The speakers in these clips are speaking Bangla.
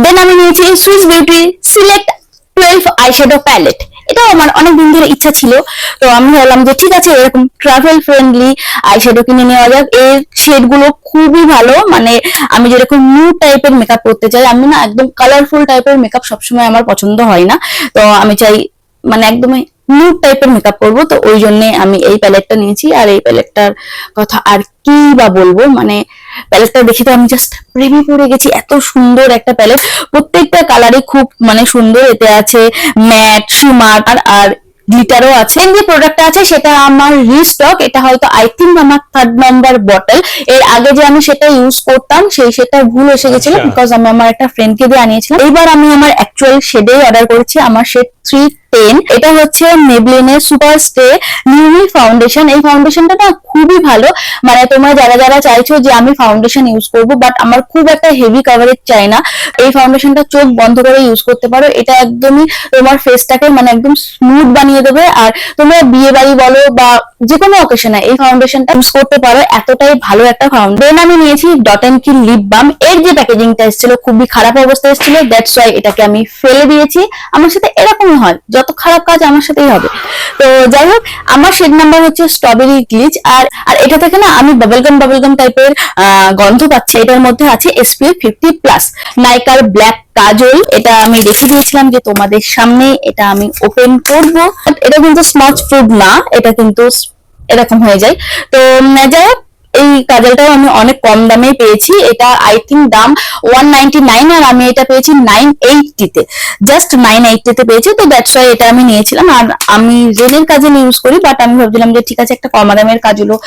দেন আমি নিয়েছি Swiss Beauty select 12 eyeshadow palette. এটাও আমার অনেকদিন ধরে ইচ্ছা ছিল, তো আমি ভাবলাম যে ঠিক আছে এরকম ট্রাভেল ফ্রেন্ডলি আইশ্যাডো কিনে নেওয়া যাক। এর শেড গুলো খুবই ভালো, মানে আমি যেরকম নিউড টাইপের মেকআপ করতে চাই, আমি না একদম কালারফুল টাইপের মেকআপ সবসময় আমার পছন্দ হয় না, তো আমি চাই মানে একদমই নিউড টাইপের মেকআপ করবো, তো ওই জন্য আমি এই প্যালেটটা নিয়েছি। আর এই প্যালেটটার কথা আর কি বা বলবো, মানে প্যালেটটা দেখে তো আমি জাস্ট প্রেমে পড়ে গেছি। এত সুন্দর একটা প্যালেট, প্রত্যেকটা কালারই খুব মানে সুন্দর। এতে আছে ম্যাট, শিমার আর গ্লিটারও আছে। যে প্রোডাক্টটা আছে সেটা আমার রিস্টক, এটা হয়তো আই থিঙ্ক আমার 3rd নাম্বার বটল। এর আগে যে আমি সেটা ইউজ করতাম সেটা ভুল এসে গেছিল, বিকজ আমি আমার একটা ফ্রেন্ডকে দিয়ে আনিয়েছিলাম। এইবার আমি আমার অ্যাকচুয়াল শেডেই অর্ডার করেছি, আমার শেড 310। এটা হচ্ছে মেবলিনের সুপার স্টে নিউলি ফাউন্ডেশন। এই ফাউন্ডেশনটা না খুবই ভালো, মানে তোমরা যারা যারা চাইছো যে আমি ফাউন্ডেশন ইউজ করব বাট আমার খুব একটা হেভি কভারেজ চাই না, এই ফাউন্ডেশনটা চোখ বন্ধ করে ইউজ করতে পারো। এটা একদমই তোমার ফেসটাকে মানে একদম স্মুথ বানিয়ে দেবে। আর তোমরা বিয়ে বাড়ি বলো বা যে কোনো অকেশনে এই ফাউন্ডেশনটা ইউজ করতে পারো, এতটাই ভালো একটা ফাউন্ডেশন। আমি নিয়েছি ডট এন্ড কি লিপ বাম। এর যে প্যাকেজিংটা এসেছিল খুবই খারাপ অবস্থায় এসেছিল, দ্যাটস ওয়াই এটাকে আমি ফেলে দিয়েছি। আমার সাথে এরকমই হয়, যত খারাপ কাজ আমার সাথেই হবে। তো যাই হোক, আমার শেড নাম্বার হচ্ছে স্ট্রবেরি গ্লিচ। আর আর এটা থেকে না আমি বাবলগাম টাইপের গন্ধ পাচ্ছি। এটার মধ্যে আছে SPF 50+। নাইকার ব্ল্যাক কাজল, এটা আমি রেখে দিয়েছিলাম যে তোমাদের সামনে এটা আমি ওপেন করব। এটা কিন্তু স্মচ প্রুফ না, এটা কিন্তু এরকম হয়ে যায়। তো যাই হোক, এই কাজলটাও আমি অনেক কম দামে পেয়েছি। এটা আই থিঙ্ক দাম 199, আর আমি এটা পেয়েছি 980 তে, জাস্ট 980 তে পেয়েছি। তো দ্যাটস ওয়াই এটা আমি নিয়েছিলাম। আর আমি রেনের কাজে ইউজ করি, বাট আমি ভাবছিলাম যে ঠিক আছে একটা কম দামের কাজলও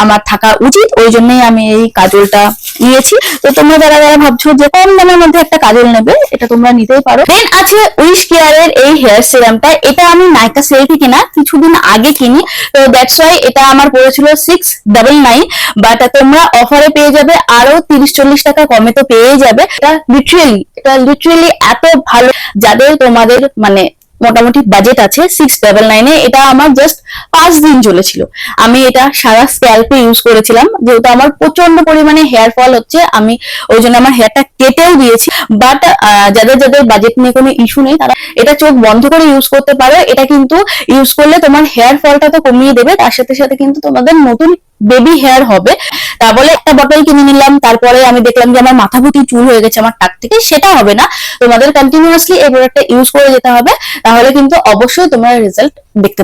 আমার থাকা উচিত, ওই জন্যই আমি এই কাজলটা নিয়েছি। তো তোমরা যারা যারা ভাবছো যে কম দামের মধ্যে একটা কাজল নেবে, এটা তোমরা নিতেই পারো। দেন আছে উইশ কেয়ারের এই হেয়ার সিরামটা। এটা আমি নাইকা সেল থেকে না কিছুদিন আগে কিনি, তো দ্যাটস ওয়াই এটা আমার পড়েছিল 699, বাট তোমরা অফারে পেয়ে যাবে আরো 30-40 টাকা কমে, তো পেয়ে যাবে। এটা লিটারেলি এত ভালো, যাদের তোমাদের মানে মোটামুটি বাজেট আছে 699 এ। এটা আমার জাস্ট 5 দিন চলেছিল। আমি এটা সারা স্ক্যাল্পে ইউজ করেছিলাম, যেহেতু আমার প্রচন্ড পরিমাণে হেয়ার ফল হচ্ছে, আমি ওই জন্য আমার হেয়ারটা কেটেও দিয়েছি। বাট যাদের যাদের বাজেট নিয়ে কোনো ইস্যু নেই, তারা এটা চোখ বন্ধ করে ইউজ করতে পারো। এটা কিন্তু ইউজ করলে তোমার হেয়ার ফলটা তো কমিয়ে দেবে, তার সাথে সাথে কিন্তু তোমাদের নতুন বেবি হেয়ার হবে। তা বলে একটা বটল কিনে নিলাম, তারপরে আমি দেখলাম যে আমার মাথা ভর্তি চুল হয়ে গেছে আমার টাক থেকে, সেটা হবে না। তোমাদের কন্টিনিউয়াসলি এই প্রোডাক্টটা ইউজ করে যেতে হবে, তাহলে কিন্তু অবশ্যই তোমরা রেজাল্ট দেখতে